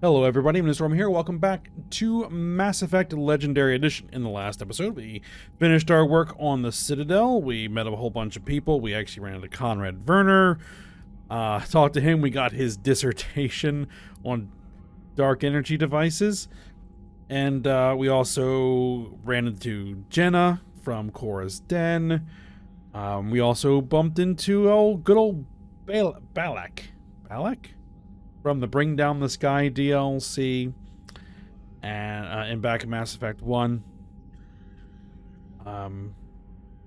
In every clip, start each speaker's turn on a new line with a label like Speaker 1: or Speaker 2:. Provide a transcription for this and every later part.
Speaker 1: Hello everybody, ME3 here. Welcome back to Mass Effect Legendary Edition. In the last episode, we finished our work on the Citadel. We met a whole bunch of people. We actually ran into Conrad Werner. Talked to him. We got his dissertation on dark energy devices. And we also ran into Jenna from Cora's Den. We also bumped into good old Balak. Balak? From the Bring Down the Sky DLC and back in Mass Effect 1.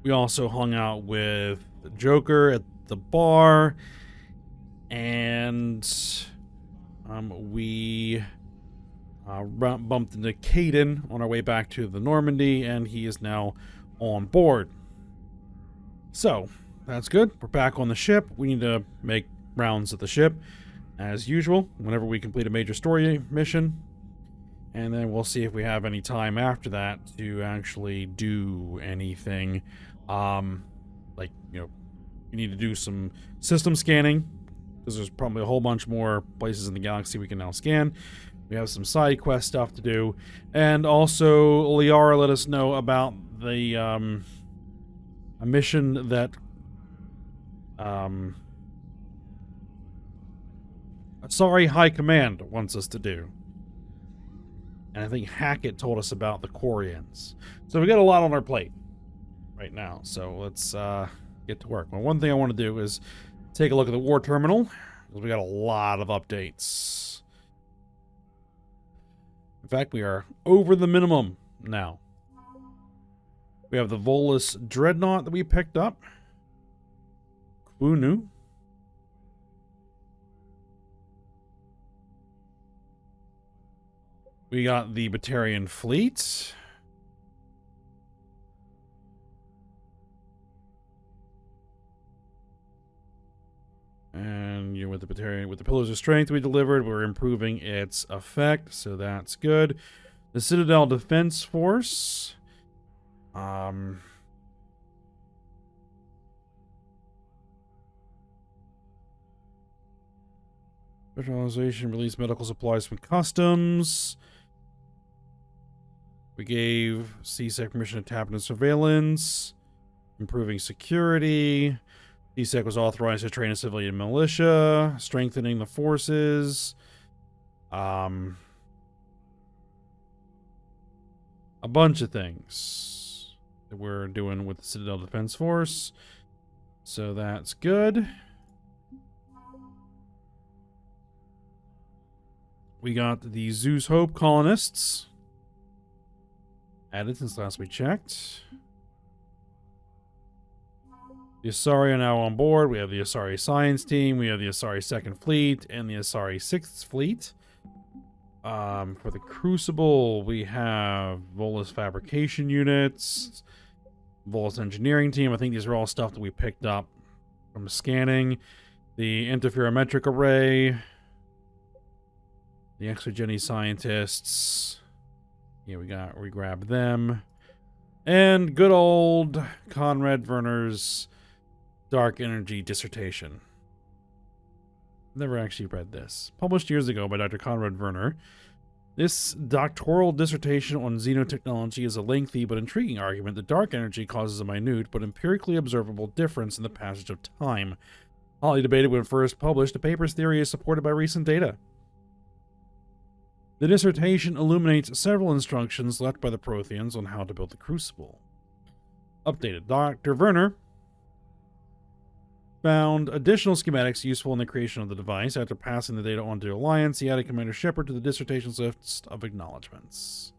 Speaker 1: We also hung out with the Joker at the bar, and we bumped into Caden on our way back to the Normandy, and he is now on board. So, that's good. We're back on the ship. We need to make rounds of the ship, as usual, whenever we complete a major story mission. And then we'll see if we have any time after that to actually do anything. Like, you know, we need to do some system scanning, because there's probably a whole bunch more places in the galaxy we can now scan. We have some side quest stuff to do. And also, Liara let us know about the, a mission that, Sorry, High Command wants us to do. And I think Hackett told us about the Quarians. So we got a lot on our plate right now. So let's get to work. Well, one thing I want to do is take a look at the war terminal, because we got a lot of updates. In fact, we are over the minimum now. We have the Volus Dreadnought that we picked up. Kwunu. We got the Batarian fleet. And you know, with the Batarian, with the Pillars of Strength we delivered, we're improving its effect, so that's good. The Citadel Defense Force. Specialization, release medical supplies from customs. We gave CSEC permission to tap into surveillance, improving security. CSEC was authorized to train a civilian militia, strengthening the forces. A bunch of things that we're doing with the Citadel Defense Force. So that's good. We got the Zeus Hope colonists added since last we checked. The Asari are now on board. We have the Asari Science Team. We have the Asari 2nd Fleet and the Asari 6th Fleet. For the Crucible, we have Volus Fabrication Units, Volus Engineering Team. I think these are all stuff that we picked up from scanning. The Interferometric Array. The Exogeny Scientists. Yeah, we grabbed them. And good old Conrad Werner's Dark Energy Dissertation. Never actually read this. Published years ago by Dr. Conrad Werner. This doctoral dissertation on xenotechnology is a lengthy but intriguing argument that dark energy causes a minute but empirically observable difference in the passage of time. Hotly debated when first published, the paper's theory is supported by recent data. The dissertation illuminates several instructions left by the Protheans on how to build the Crucible. Updated. Dr. Werner found additional schematics useful in the creation of the device. After passing the data on to Alliance, he added Commander Shepard to the dissertation's list of acknowledgments.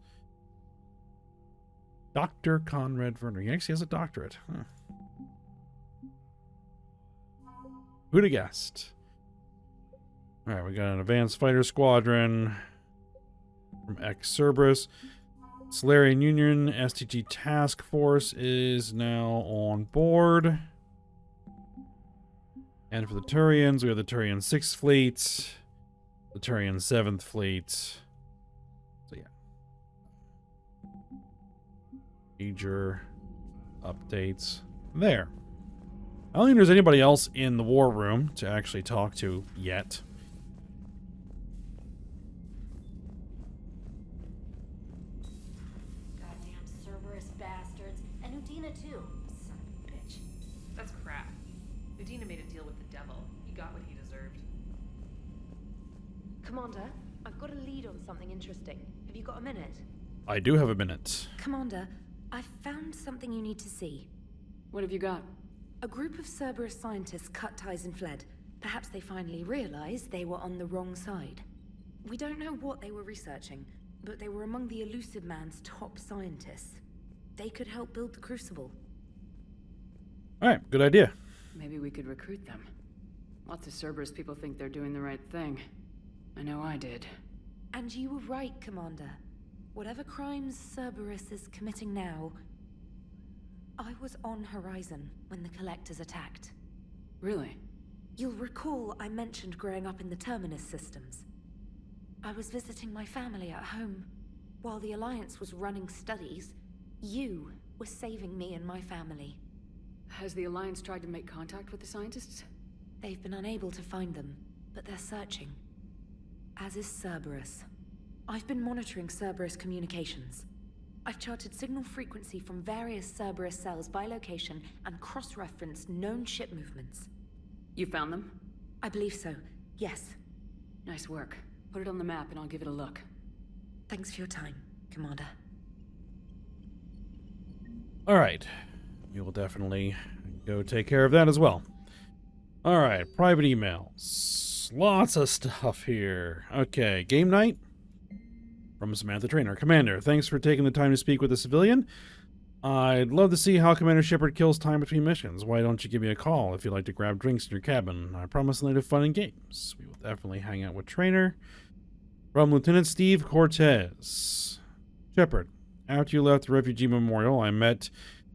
Speaker 1: Dr. Conrad Werner. He actually has a doctorate. Huh. Who'd have guessed? Alright, we got an advanced fighter squadron from Cerberus. Solarian Union STG Task Force is now on board. And for the Turians, we have the Turian 6th Fleet, the Turian 7th Fleet. So yeah. Major updates there. I don't think there's anybody else in the war room to actually talk to yet.
Speaker 2: Udina too. Son of a bitch.
Speaker 3: That's crap. Udina made a deal with the devil. He got what he deserved.
Speaker 4: Commander, I've got a lead on something interesting. Have you got a minute?
Speaker 5: I do have a minute.
Speaker 4: Commander, I've found something you need to see.
Speaker 6: What have you got?
Speaker 4: A group of Cerberus scientists cut ties and fled. Perhaps they finally realized they were on the wrong side. We don't know what they were researching, but they were among the Elusive Man's top scientists. They could help build the Crucible.
Speaker 5: Alright, good idea.
Speaker 6: Maybe we could recruit them. Lots of Cerberus people think they're doing the right thing. I know I did.
Speaker 4: And you were right, Commander. Whatever crimes Cerberus is committing now, I was on Horizon when the Collectors attacked.
Speaker 6: Really?
Speaker 4: You'll recall I mentioned growing up in the Terminus systems. I was visiting my family at home. While the Alliance was running studies, you were saving me and my family.
Speaker 6: Has the Alliance tried to make contact with the scientists?
Speaker 4: They've been unable to find them, but they're searching. As is Cerberus. I've been monitoring Cerberus communications. I've charted signal frequency from various Cerberus cells by location and cross-referenced known ship movements.
Speaker 6: You found them?
Speaker 4: I believe so, yes.
Speaker 6: Nice work. Put it on the map and I'll give it a look.
Speaker 4: Thanks for your time, Commander.
Speaker 5: Alright. We will definitely go take care of that as well. Alright, private emails. Lots of stuff here. Okay, game night? From Samantha Trainer. Commander, thanks for taking the time to speak with a civilian. I'd love to see how Commander Shepard kills time between missions. Why don't you give me a call if you'd like to grab drinks in your cabin? I promise a night of fun and games. We will definitely hang out with Trainer. From Lieutenant Steve Cortez. Shepard, after you left the Refugee Memorial, I met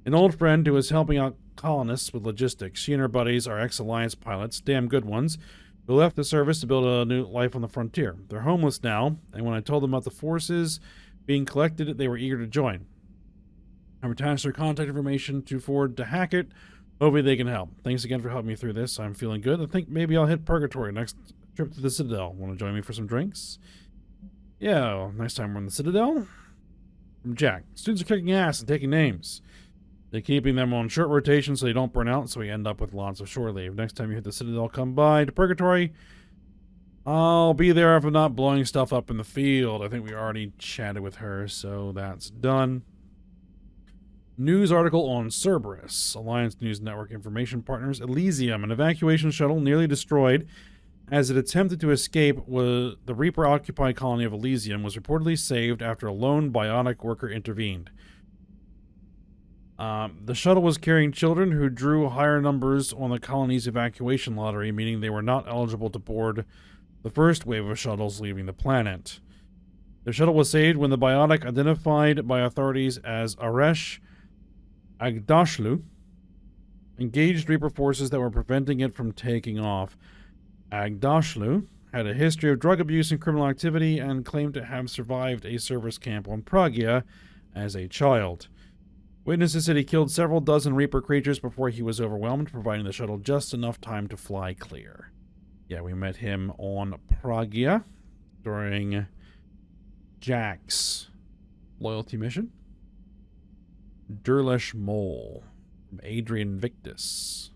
Speaker 5: an old friend who was helping out colonists with logistics. She and her buddies are ex-Alliance pilots, damn good ones, who left the service to build a new life on the frontier. They're homeless now, and when I told them about the forces being collected, they were eager to join. I've attached their contact information to forward to Hackett. Hopefully they can help. Thanks again for helping me through this. I'm feeling good. I think maybe I'll hit Purgatory next trip to the Citadel. Want to join me for some drinks? Yeah, next time we're in the Citadel. From Jack. Students are kicking ass and taking names. They're keeping them on short rotation so they don't burn out, so we end up with lots of shore leave. Next time you hit the Citadel, come by to Purgatory. I'll be there if I'm not blowing stuff up in the field. I think we already chatted with her, so that's done. News article on Cerberus. Alliance News Network information partners. Elysium, an evacuation shuttle nearly destroyed as it attempted to escape. The Reaper-occupied colony of Elysium was reportedly saved after a lone biotic worker intervened. The shuttle was carrying children who drew higher numbers on the colony's evacuation lottery, meaning they were not eligible to board the first wave of shuttles leaving the planet. The shuttle was saved when the biotic, identified by authorities as Aresh Agdashlu, engaged Reaper forces that were preventing it from taking off. Agdashlu had a history of drug abuse and criminal activity and claimed to have survived a service camp on Pragia as a child. Witnesses said he killed several dozen Reaper creatures before he was overwhelmed, providing the shuttle just enough time to fly clear. Yeah, we met him on Pragia during Jack's loyalty mission. Durlesh Mole from Adrian Victus.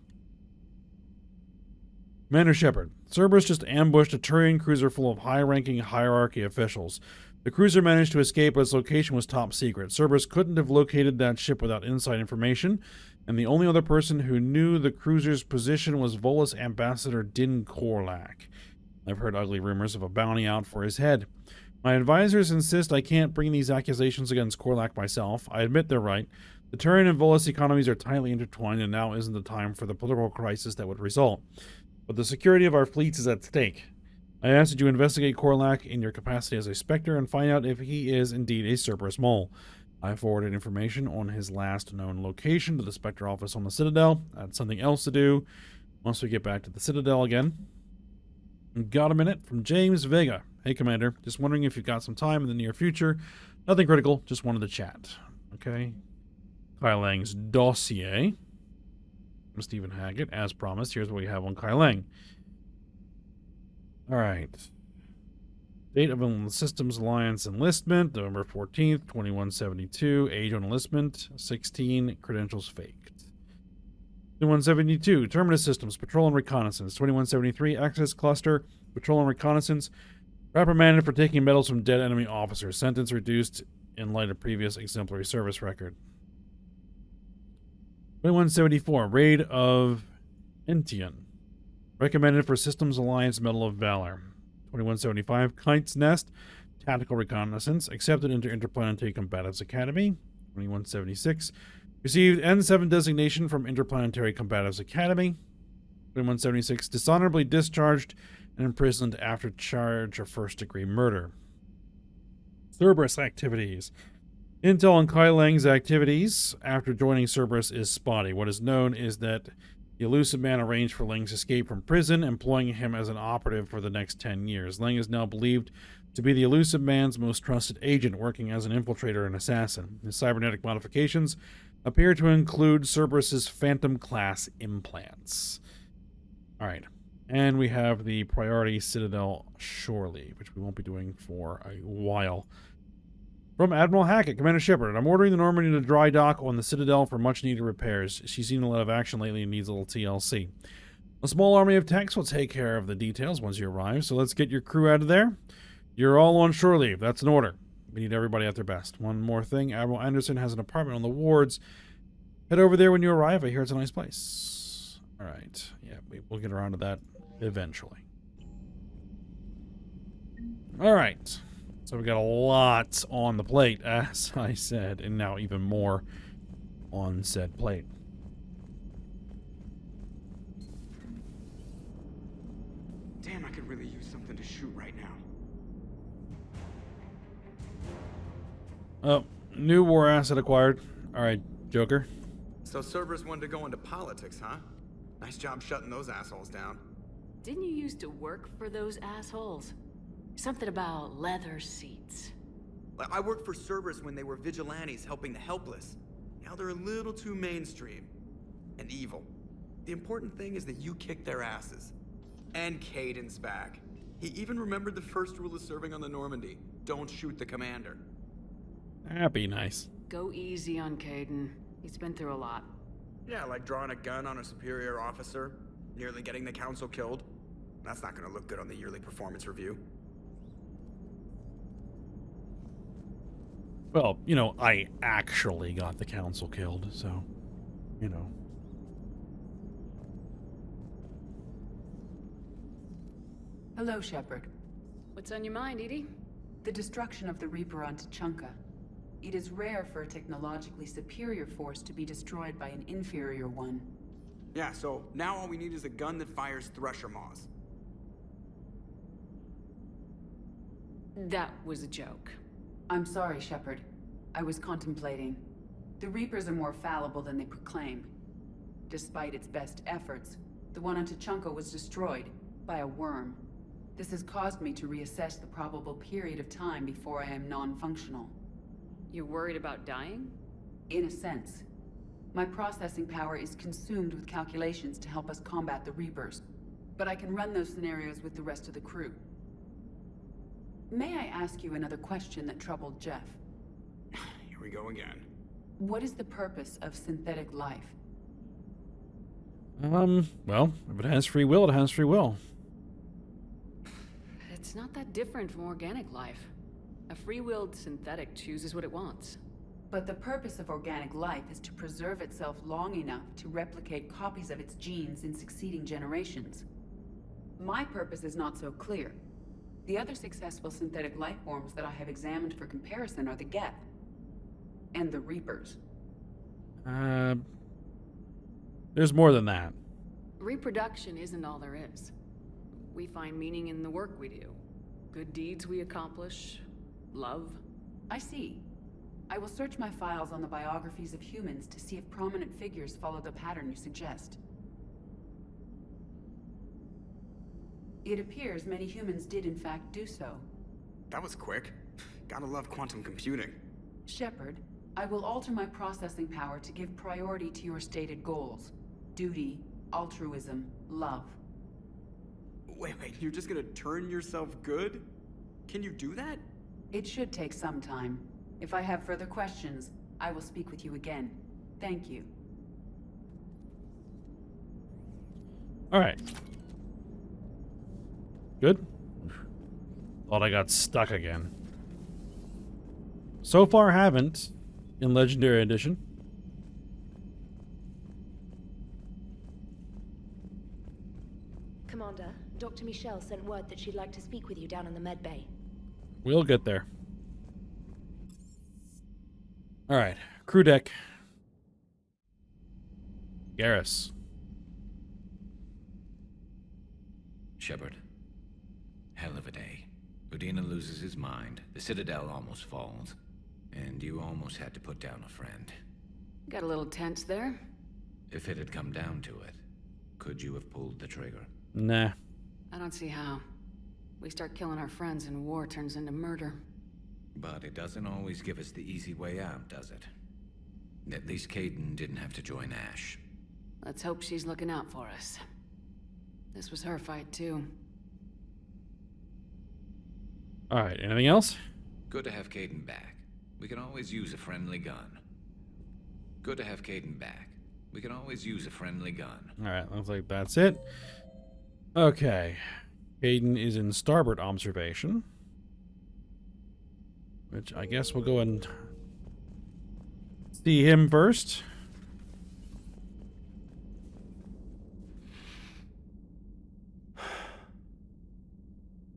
Speaker 5: Commander Shepard, Cerberus just ambushed a Turian cruiser full of high-ranking hierarchy officials. The cruiser managed to escape, but its location was top secret. Cerberus couldn't have located that ship without inside information, and the only other person who knew the cruiser's position was Volus Ambassador Din Korlak. I've heard ugly rumors of a bounty out for his head. My advisors insist I can't bring these accusations against Korlak myself. I admit they're right. The Turian and Volus economies are tightly intertwined, and now isn't the time for the political crisis that would result. But the security of our fleets is at stake. I ask that you investigate Korlak in your capacity as a Spectre and find out if he is indeed a Cerberus mole. I forwarded information on his last known location to the Spectre office on the Citadel. I had something else to do once we get back to the Citadel again. Got a minute from James Vega. Hey, Commander. Just wondering if you've got some time in the near future. Nothing critical. Just wanted to chat. Okay. Kai Lang's dossier. From Stephen Hackett. As promised, here's what we have on Kai Lang. Alright. Date of Systems Alliance enlistment, November 14th, 2172. Age on enlistment, 16. Credentials faked. 2172. Terminus Systems, Patrol and Reconnaissance. 2173. Access Cluster, Patrol and Reconnaissance. Reprimanded for taking medals from dead enemy officers. Sentence reduced in light of previous exemplary service record. 2174. Raid of Entian. Recommended for Systems Alliance Medal of Valor. 2175. Kite's Nest. Tactical Reconnaissance. Accepted into Interplanetary Combatives Academy. 2176. Received N7 designation from Interplanetary Combatives Academy. 2176. Dishonorably discharged and imprisoned after charge of first-degree murder. Cerberus activities. Intel on Kai Lang's activities after joining Cerberus is spotty. What is known is that the elusive man arranged for Lang's escape from prison, employing him as an operative for the next 10 years. Lang is now believed to be the elusive man's most trusted agent, working as an infiltrator and assassin. His cybernetic modifications appear to include Cerberus's Phantom-class implants. Alright. And we have the Priority Citadel Shore Leave, which we won't be doing for a while. From Admiral Hackett, Commander Shepard, I'm ordering the Normandy to dry dock on the Citadel for much-needed repairs. She's seen a lot of action lately and needs a little TLC. A small army of techs will take care of the details once you arrive, so let's get your crew out of there. You're all on shore leave. That's an order. We need everybody at their best. One more thing, Admiral Anderson has an apartment on the wards. Head over there when you arrive. I hear it's a nice place. Alright, yeah, we'll get around to that eventually. Alright. So we got a lot on the plate, as I said, and now even more on said plate.
Speaker 7: Damn, I could really use something to shoot right now.
Speaker 5: Oh, new war asset acquired. Alright, Joker.
Speaker 7: So Cerberus wanted to go into politics, huh? Nice job shutting those assholes down.
Speaker 6: Didn't you used to work for those assholes? Something about leather seats.
Speaker 7: I worked for Cerberus when they were vigilantes helping the helpless. Now they're a little too mainstream. And evil. The important thing is that you kicked their asses. And Caden's back. He even remembered the first rule of serving on the Normandy. Don't shoot the commander.
Speaker 5: That'd be nice.
Speaker 6: Go easy on Caden. He's been through a lot.
Speaker 7: Yeah, like drawing a gun on a superior officer, nearly getting the council killed. That's not gonna look good on the yearly performance review.
Speaker 5: Well, you know, I actually got the council killed, so, you know.
Speaker 8: Hello, Shepard.
Speaker 6: What's on your mind, Edie?
Speaker 8: The destruction of the Reaper on Tuchanka. It is rare for a technologically superior force to be destroyed by an inferior one.
Speaker 7: Yeah, so now all we need is a gun that fires Thresher Maws.
Speaker 6: That was a joke.
Speaker 8: I'm sorry, Shepard. I was contemplating. The Reapers are more fallible than they proclaim. Despite its best efforts, the one on Tuchanka was destroyed by a worm. This has caused me to reassess the probable period of time before I am non-functional.
Speaker 6: You're worried about dying?
Speaker 8: In a sense. My processing power is consumed with calculations to help us combat the Reapers, but I can run those scenarios with the rest of the crew. May I ask you another question that troubled Jeff?
Speaker 7: Here we go again.
Speaker 8: What is the purpose of synthetic life?
Speaker 5: Well, if it has free will, it has free will.
Speaker 6: It's not that different from organic life. A free-willed synthetic chooses what it wants.
Speaker 8: But the purpose of organic life is to preserve itself long enough to replicate copies of its genes in succeeding generations. My purpose is not so clear. The other successful synthetic life forms that I have examined for comparison are the Geth and the Reapers.
Speaker 5: There's more than that.
Speaker 6: Reproduction isn't all there is. We find meaning in the work we do. Good deeds we accomplish. Love.
Speaker 8: I see. I will search my files on the biographies of humans to see if prominent figures follow the pattern you suggest. It appears many humans did in fact do so.
Speaker 7: That was quick. Gotta love quantum computing.
Speaker 8: Shepard, I will alter my processing power to give priority to your stated goals. Duty, altruism, love.
Speaker 7: Wait, you're just gonna turn yourself good? Can you do that?
Speaker 8: It should take some time. If I have further questions, I will speak with you again. Thank you.
Speaker 5: Alright. Good. Thought I got stuck again. So far, haven't. In Legendary Edition.
Speaker 4: Commander, Dr. Michelle sent word that she'd like to speak with you down in the med bay.
Speaker 5: We'll get there. Alright. Crew deck. Garrus.
Speaker 9: Shepard. Hell of a day. Udina loses his mind, the Citadel almost falls, and you almost had to put down a friend.
Speaker 6: Got a little tense there.
Speaker 9: If it had come down to it, could you have pulled the trigger?
Speaker 5: Nah.
Speaker 6: I don't see how. We start killing our friends and war turns into murder.
Speaker 9: But it doesn't always give us the easy way out, does it? At least Kaidan didn't have to join Ash.
Speaker 6: Let's hope she's looking out for us. This was her fight, too.
Speaker 5: Alright, anything else?
Speaker 9: Good to have Kaidan back. We can always use a friendly gun. Good to have Kaidan back. We can always use a friendly gun.
Speaker 5: Alright, looks like that's it. Okay. Kaidan is in starboard observation. Which I guess we'll go and see him first.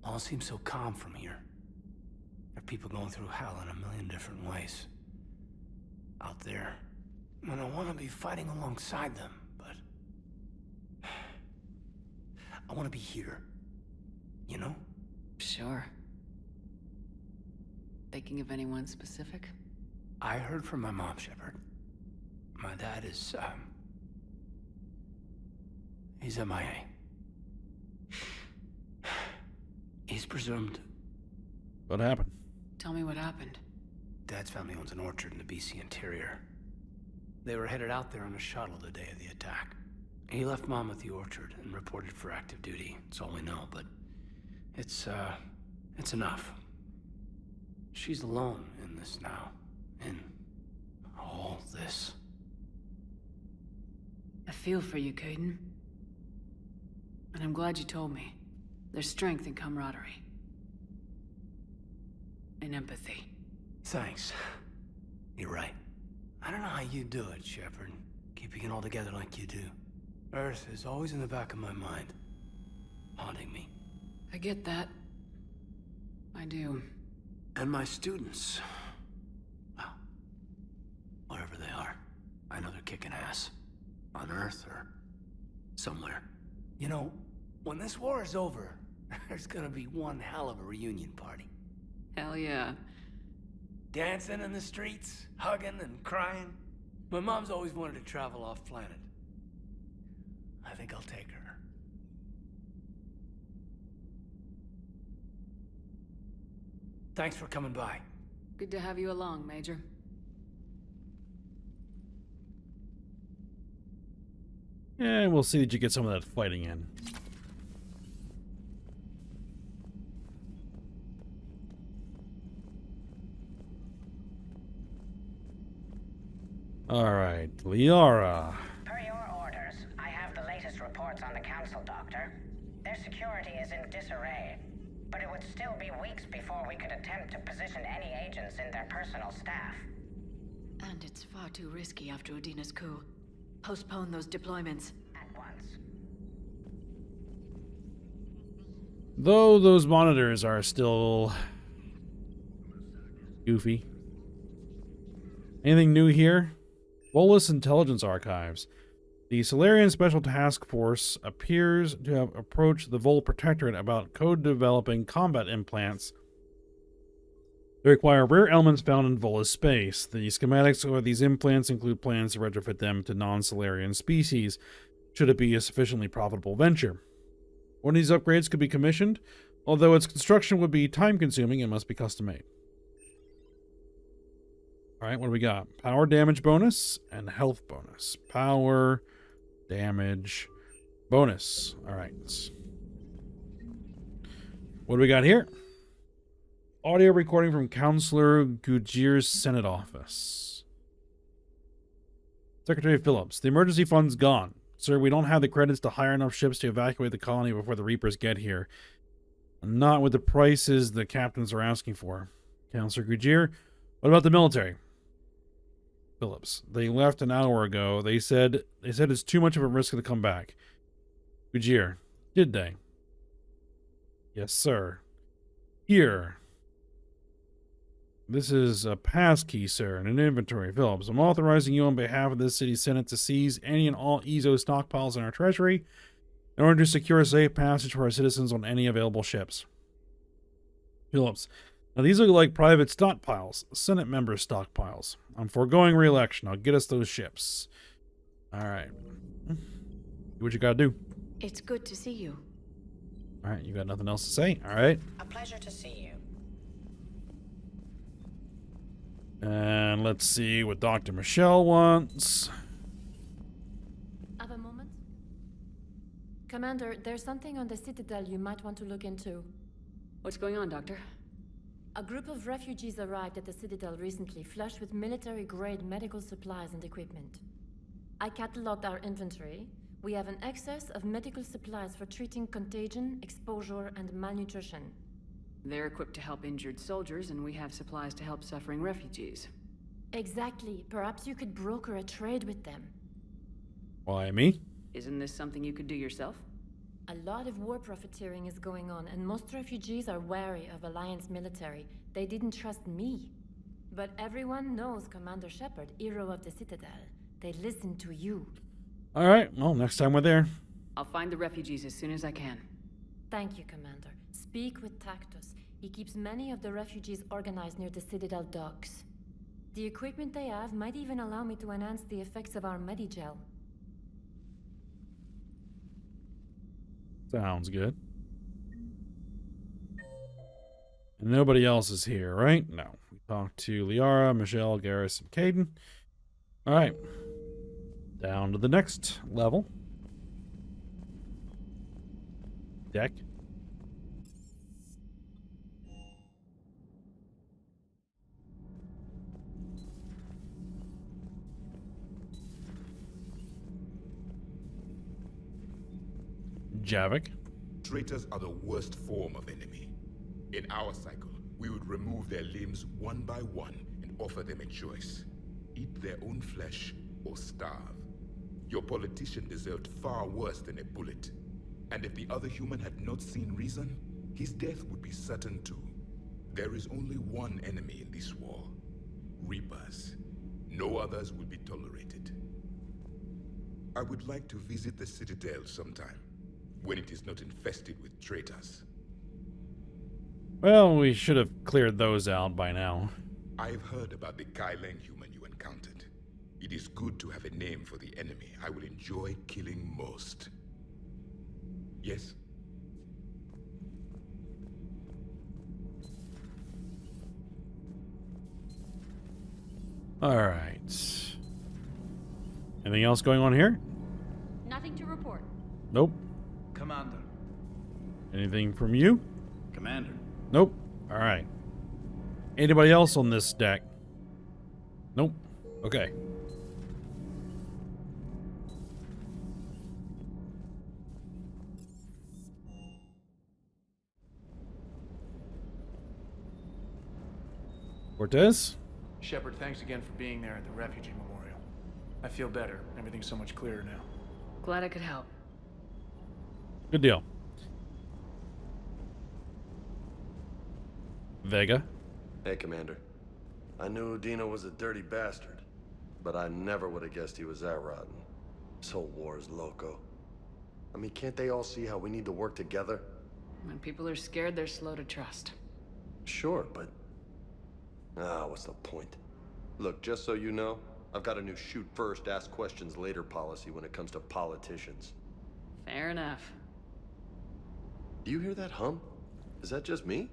Speaker 10: All seems so calm from here. There are people going through hell in a million different ways. Out there. And I want to be fighting alongside them, but... I want to be here. You know?
Speaker 6: Sure. Thinking of anyone specific?
Speaker 10: I heard from my mom, Shepard. My dad is, he's MIA. He's presumed.
Speaker 5: What happened?
Speaker 6: Tell me what happened.
Speaker 10: Dad's family owns an orchard in the BC interior. They were headed out there on a shuttle the day of the attack. He left Mom at the orchard and reported for active duty. That's all we know, but it's enough. She's alone in this now. In all this.
Speaker 6: I feel for you, Kaidan. And I'm glad you told me. There's strength in camaraderie. And empathy.
Speaker 10: Thanks. You're right. I don't know how you do it, Shepard. Keeping it all together like you do. Earth is always in the back of my mind. Haunting me.
Speaker 6: I get that. I do.
Speaker 10: And my students. Well, wherever they are. I know they're kicking ass. On Earth or somewhere. You know, when this war is over, there's gonna be one hell of a reunion party.
Speaker 6: Hell yeah.
Speaker 10: Dancing in the streets, hugging and crying. My mom's always wanted to travel off planet. I think I'll take her. Thanks for coming by.
Speaker 6: Good to have you along, Major.
Speaker 5: Yeah, we'll see that you get some of that fighting in. Alright, Liara.
Speaker 11: Per your orders, I have the latest reports on the Council, Doctor. Their security is in disarray, but it would still be weeks before we could attempt to position any agents in their personal staff.
Speaker 2: And it's far too risky after Udina's coup. Postpone those deployments.
Speaker 11: At once.
Speaker 5: Though those monitors are still goofy. Anything new here? Volus Intelligence Archives. The Solarian Special Task Force appears to have approached the Vol Protectorate about code-developing combat implants. They require rare elements found in Volus space. The schematics of these implants include plans to retrofit them to non-Solarian species, should it be a sufficiently profitable venture. One of these upgrades could be commissioned, although its construction would be time-consuming and must be custom-made. Alright, what do we got? Power damage bonus and health bonus. Power damage bonus. Alright. What do we got here? Audio recording from Counselor Gujir's Senate office. Secretary Phillips, the emergency fund's gone. Sir, we don't have the credits to hire enough ships to evacuate the colony before the Reapers get here. Not with the prices the captains are asking for. Counselor Gujir, what about the military? Phillips, they left an hour ago. They said it's too much of a risk to come back. Gujir, did they? Yes, sir. Here. This is a passkey, sir, and an inventory. Phillips, I'm authorizing you on behalf of the city senate to seize any and all EZO stockpiles in our treasury in order to secure a safe passage for our citizens on any available ships. Phillips, now these look like private stockpiles, Senate members' stockpiles. I'm foregoing re-election. I'll get us those ships. Alright. Do what you gotta do.
Speaker 2: It's good to see you.
Speaker 5: Alright, you got nothing else to say? Alright.
Speaker 11: A pleasure to see you.
Speaker 5: And let's see what Dr. Michelle wants.
Speaker 4: Have a moment? Commander, there's something on the Citadel you might want to look into.
Speaker 6: What's going on, Doctor?
Speaker 4: A group of refugees arrived at the Citadel recently, flushed with military-grade medical supplies and equipment. I cataloged our inventory. We have an excess of medical supplies for treating contagion, exposure, and malnutrition.
Speaker 6: They're equipped to help injured soldiers, and we have supplies to help suffering refugees.
Speaker 4: Exactly. Perhaps you could broker a trade with them.
Speaker 5: Why me?
Speaker 6: Isn't this something you could do yourself?
Speaker 4: A lot of war profiteering is going on, and most refugees are wary of Alliance military. They didn't trust me. But everyone knows Commander Shepard, hero of the Citadel. They listen to you.
Speaker 5: Alright, well, next time we're there.
Speaker 6: I'll find the refugees as soon as I can.
Speaker 4: Thank you, Commander. Speak with Tactus. He keeps many of the refugees organized near the Citadel docks. The equipment they have might even allow me to enhance the effects of our Medigel.
Speaker 5: Sounds good. And nobody else is here, right? No. We talked to Liara, Michelle, Garrus, and Caden. Alright. Down to the next level. Deck. Javik.
Speaker 12: Traitors are the worst form of enemy. In our cycle, we would remove their limbs one by one and offer them a choice. Eat their own flesh or starve. Your politician deserved far worse than a bullet. And if the other human had not seen reason, his death would be certain too. There is only one enemy in this war. Reapers. No others will be tolerated. I would like to visit the Citadel sometime, when it is not infested with traitors.
Speaker 5: Well, we should have cleared those out by now.
Speaker 12: I've heard about the Kaileng human you encountered. It is good to have a name for the enemy I will enjoy killing most. Yes?
Speaker 5: Alright. Anything else going on here?
Speaker 4: Nothing to report.
Speaker 5: Nope.
Speaker 13: Commander.
Speaker 5: Anything from you?
Speaker 13: Commander.
Speaker 5: Nope. Alright. Anybody else on this deck? Nope. Okay. Cortez?
Speaker 13: Shepard, thanks again for being there at the refugee memorial. I feel better. Everything's so much clearer now.
Speaker 6: Glad I could help.
Speaker 5: Good deal. Vega?
Speaker 14: Hey, Commander. I knew Udina was a dirty bastard, but I never would have guessed he was that rotten. This whole war is loco. I mean, can't they all see how we need to work together?
Speaker 6: When people are scared, they're slow to trust.
Speaker 14: Sure, but... what's the point? Look, just so you know, I've got a new shoot first, ask questions later policy when it comes to politicians.
Speaker 6: Fair enough.
Speaker 14: Do you hear that hum? Is that just me?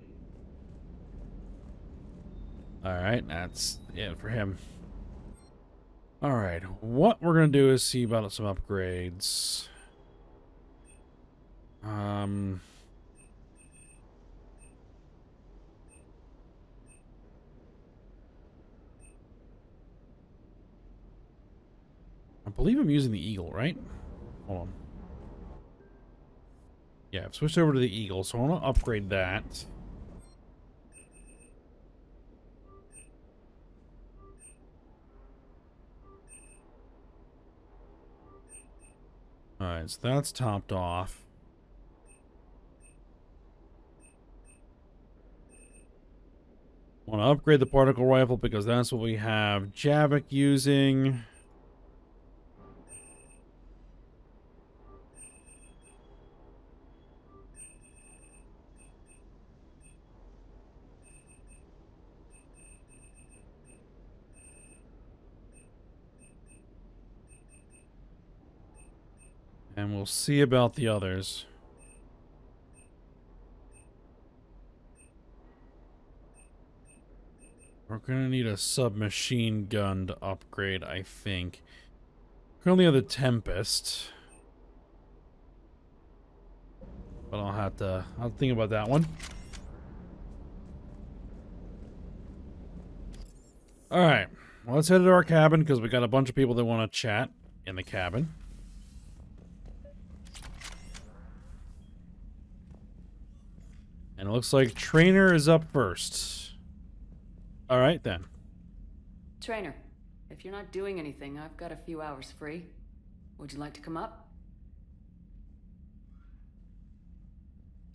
Speaker 5: Alright, that's it for him. Alright, what we're going to do is see about some upgrades. believe I'm using the Eagle, right? Hold on. Yeah, I've switched over to the Eagle, so I want to upgrade that. Alright, so that's topped off. Want to upgrade the particle rifle because that's what we have Javik using. And we'll see about the others. We're gonna need a submachine gun to upgrade, I think. Currently have the Tempest. But I'll think about that one. Alright, well, let's head to our cabin because we got a bunch of people that want to chat in the cabin. And it looks like Trainer is up first. Alright then.
Speaker 6: Trainer, if you're not doing anything, I've got a few hours free. Would you like to come up?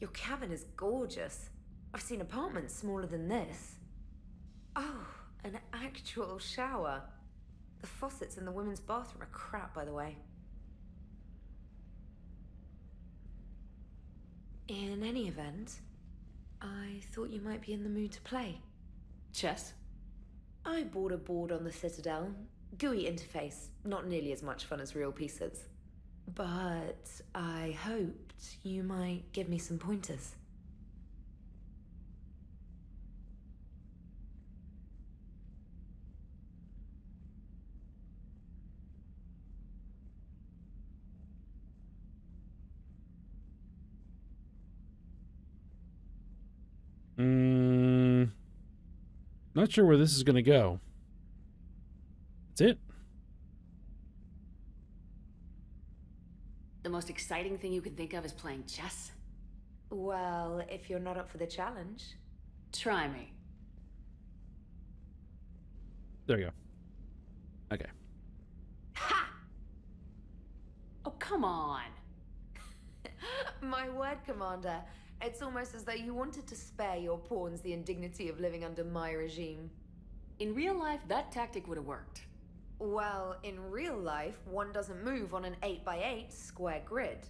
Speaker 4: Your cabin is gorgeous. I've seen apartments smaller than this. Oh, an actual shower. The faucets in the women's bathroom are crap, by the way. In any event, I thought you might be in the mood to play.
Speaker 6: Chess?
Speaker 4: I bought a board on the Citadel. GUI interface, not nearly as much fun as real pieces. But I hoped you might give me some pointers.
Speaker 5: Not sure where this is gonna go. That's it.
Speaker 6: The most exciting thing you can think of is playing chess?
Speaker 4: Well, if you're not up for the challenge.
Speaker 6: Try me.
Speaker 5: There you go. Okay.
Speaker 6: Ha! Oh, come on.
Speaker 4: My word, Commander. It's almost as though you wanted to spare your pawns the indignity of living under my regime.
Speaker 6: In real life, that tactic would have worked.
Speaker 4: Well, in real life, one doesn't move on an 8x8 square grid.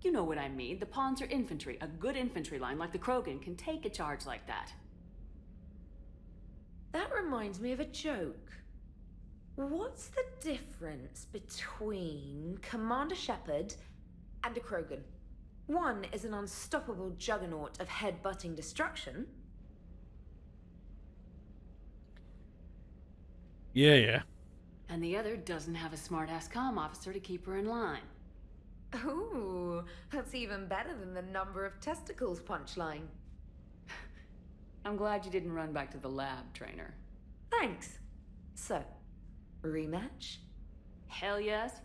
Speaker 6: You know what I mean. The pawns are infantry. A good infantry line like the Krogan can take a charge like that.
Speaker 4: That reminds me of a joke. What's the difference between Commander Shepard and a Krogan? One is an unstoppable juggernaut of head-butting destruction.
Speaker 5: Yeah.
Speaker 6: And the other doesn't have a smart-ass comm officer to keep her in line.
Speaker 4: Ooh, that's even better than the number of testicles punchline.
Speaker 6: I'm glad you didn't run back to the lab, Trainer.
Speaker 4: Thanks. So, rematch?
Speaker 6: Hell yes.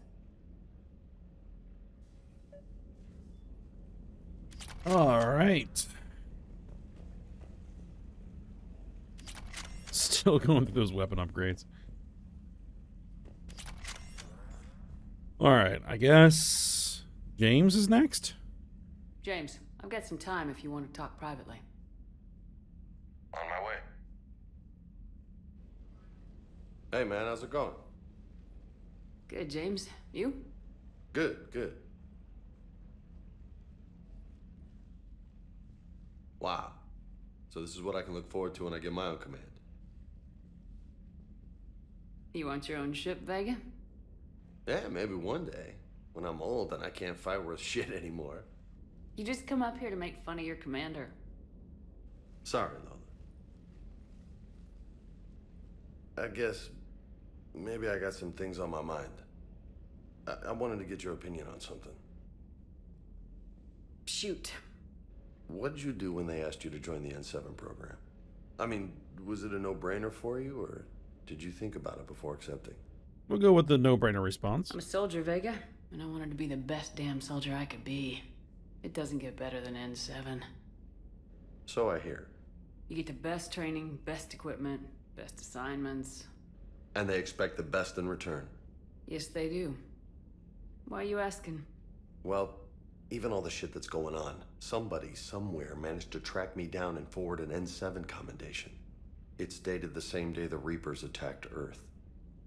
Speaker 5: All right. Still going through those weapon upgrades. All right, I guess James is next.
Speaker 6: James, I've got some time if you want to talk privately.
Speaker 14: On my way. Hey man, how's it going?
Speaker 6: Good, James. You?
Speaker 14: Good. Wow. So this is what I can look forward to when I get my own command.
Speaker 6: You want your own ship, Vega?
Speaker 14: Yeah, maybe one day. When I'm old and I can't fight worth shit anymore.
Speaker 6: You just come up here to make fun of your commander.
Speaker 14: Sorry, Lola. I guess maybe I got some things on my mind. I wanted to get your opinion on something.
Speaker 6: Shoot.
Speaker 14: What did you do when they asked you to join the N7 program? I mean, was it a no-brainer for you, or did you think about it before accepting?
Speaker 5: We'll go with the no-brainer response.
Speaker 6: I'm a soldier, Vega, and I wanted to be the best damn soldier I could be. It doesn't get better than N7.
Speaker 14: So I hear.
Speaker 6: You get the best training, best equipment, best assignments.
Speaker 14: And they expect the best in return.
Speaker 6: Yes, they do. Why are you asking?
Speaker 14: Well, even all the shit that's going on, somebody somewhere managed to track me down and forward an N7 commendation. It's dated the same day the Reapers attacked Earth.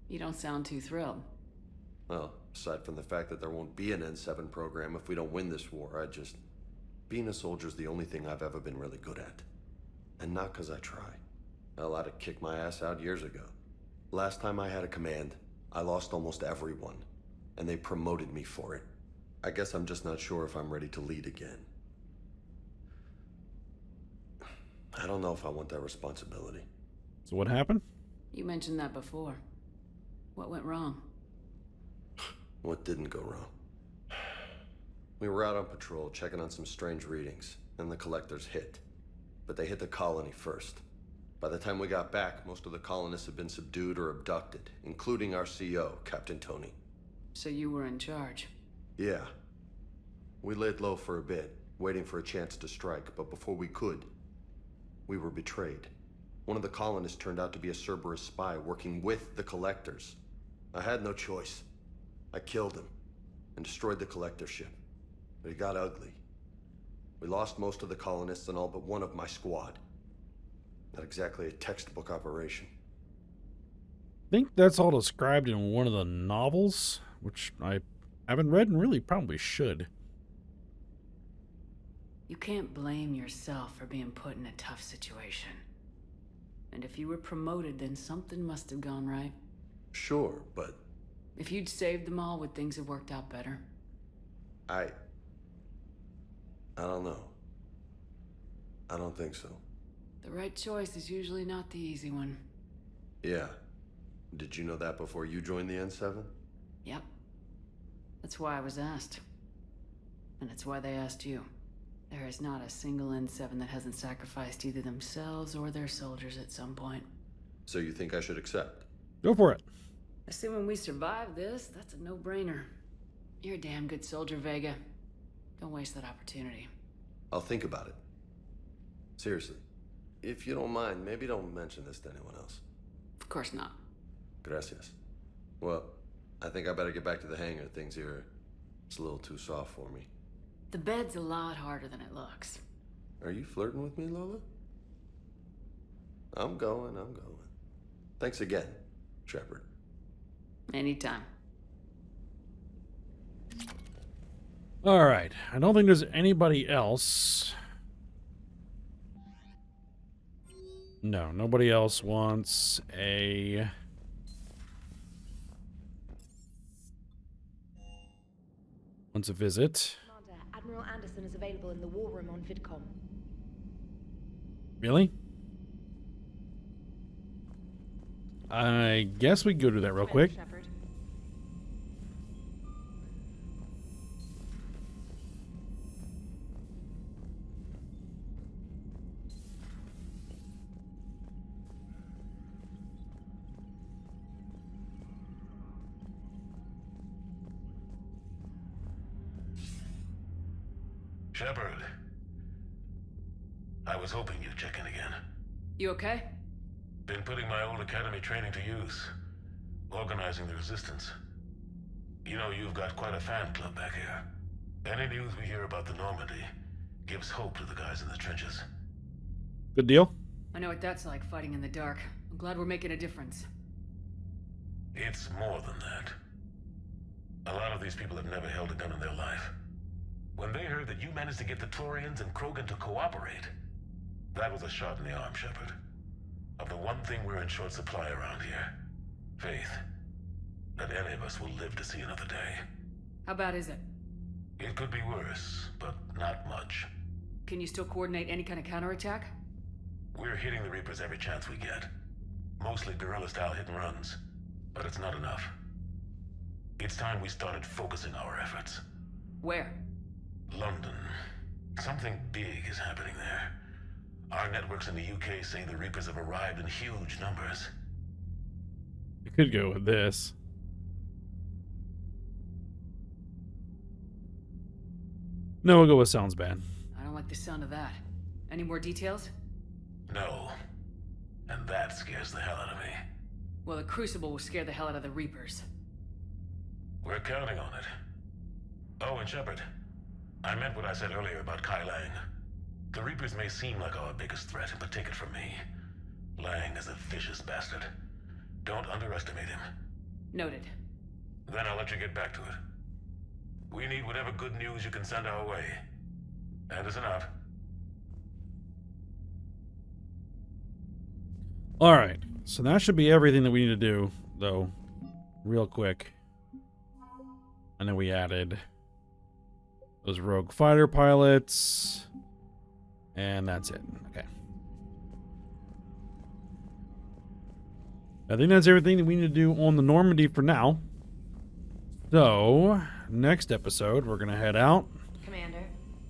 Speaker 6: You don't sound too thrilled.
Speaker 14: Well, aside from the fact that there won't be an N7 program if we don't win this war, being a soldier's the only thing I've ever been really good at. And not because I try. Hell, I'd have kicked my ass out years ago. Last time I had a command, I lost almost everyone. And they promoted me for it. I guess I'm just not sure if I'm ready to lead again. I don't know if I want that responsibility.
Speaker 5: So what happened?
Speaker 6: You mentioned that before. What went wrong?
Speaker 14: What didn't go wrong? We were out on patrol, checking on some strange readings, and the collectors hit. But they hit the colony first. By the time we got back, most of the colonists had been subdued or abducted, including our CO, Captain Tony.
Speaker 6: So you were in charge?
Speaker 14: Yeah. We laid low for a bit, waiting for a chance to strike, but before we could, we were betrayed. One of the colonists turned out to be a Cerberus spy working with the collectors. I had no choice. I killed him and destroyed the collector ship. But it got ugly. We lost most of the colonists and all but one of my squad. Not exactly a textbook operation.
Speaker 5: I think that's all described in one of the novels, which I haven't read and really probably should.
Speaker 6: You can't blame yourself for being put in a tough situation. And if you were promoted, then something must have gone right.
Speaker 14: Sure, but...
Speaker 6: If you'd saved them all, would things have worked out better?
Speaker 14: I don't know. I don't think so.
Speaker 6: The right choice is usually not the easy one.
Speaker 14: Yeah. Did you know that before you joined the N7?
Speaker 6: Yep. That's why I was asked. And it's why they asked you. There is not a single N7 that hasn't sacrificed either themselves or their soldiers at some point.
Speaker 14: So you think I should accept?
Speaker 5: Go for it.
Speaker 6: Assuming we survive this, that's a no-brainer. You're a damn good soldier, Vega. Don't waste that opportunity.
Speaker 14: I'll think about it. Seriously. If you don't mind, maybe don't mention this to anyone else.
Speaker 6: Of course not.
Speaker 14: Gracias. Well, I think I better get back to the hangar. Things here, it's a little too soft for me.
Speaker 6: The bed's a lot harder than it looks.
Speaker 14: Are you flirting with me, Lola? I'm going. Thanks again, Shepard.
Speaker 6: Anytime.
Speaker 5: All right. I don't think there's anybody else. No, nobody else wants a... visit.
Speaker 4: Commander, Admiral Anderson is available in the war room on VidCom.
Speaker 5: Really? I guess we can go do that real quick.
Speaker 4: Shepard.
Speaker 15: Shepard. I was hoping you'd check in again.
Speaker 6: You okay?
Speaker 15: Been putting my old academy training to use. Organizing the resistance. You know, you've got quite a fan club back here. Any news we hear about the Normandy gives hope to the guys in the trenches.
Speaker 5: Good deal.
Speaker 6: I know what that's like, fighting in the dark. I'm glad we're making a difference.
Speaker 15: It's more than that. A lot of these people have never held a gun in their life. When they heard that you managed to get the Turians and Krogan to cooperate, that was a shot in the arm, Shepard. Of the one thing we're in short supply around here. Faith. That any of us will live to see another day.
Speaker 6: How bad is it?
Speaker 15: It could be worse, but not much.
Speaker 6: Can you still coordinate any kind of counterattack?
Speaker 15: We're hitting the Reapers every chance we get. Mostly guerrilla-style hit-and-runs. But it's not enough. It's time we started focusing our efforts.
Speaker 6: Where?
Speaker 15: London. Something big is happening there. Our networks in the UK say the Reapers have arrived in huge numbers.
Speaker 5: I could go with this. No, we'll go with sounds bad.
Speaker 6: I don't like the sound of that. Any more details?
Speaker 15: No. And that scares the hell out of me.
Speaker 6: Well, the Crucible will scare the hell out of the Reapers.
Speaker 15: We're counting on it. Oh, and Shepard, I meant what I said earlier about Kai Lang. The Reapers may seem like our biggest threat, but take it from me. Lang is a vicious bastard. Don't underestimate him.
Speaker 6: Noted.
Speaker 15: Then I'll let you get back to it. We need whatever good news you can send our way. Anderson out.
Speaker 5: Alright, so that should be everything that we need to do, though, real quick. And then we added those rogue fighter pilots, and that's it. Okay. I think that's everything that we need to do on the Normandy for now. So, next episode, we're going to head out.
Speaker 3: Commander.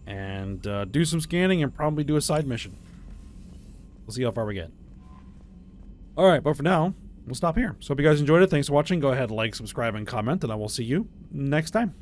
Speaker 5: And do some scanning and probably do a side mission. We'll see how far we get. Alright, but for now, we'll stop here. So hope you guys enjoyed it. Thanks for watching. Go ahead, like, subscribe, and comment, and I will see you next time.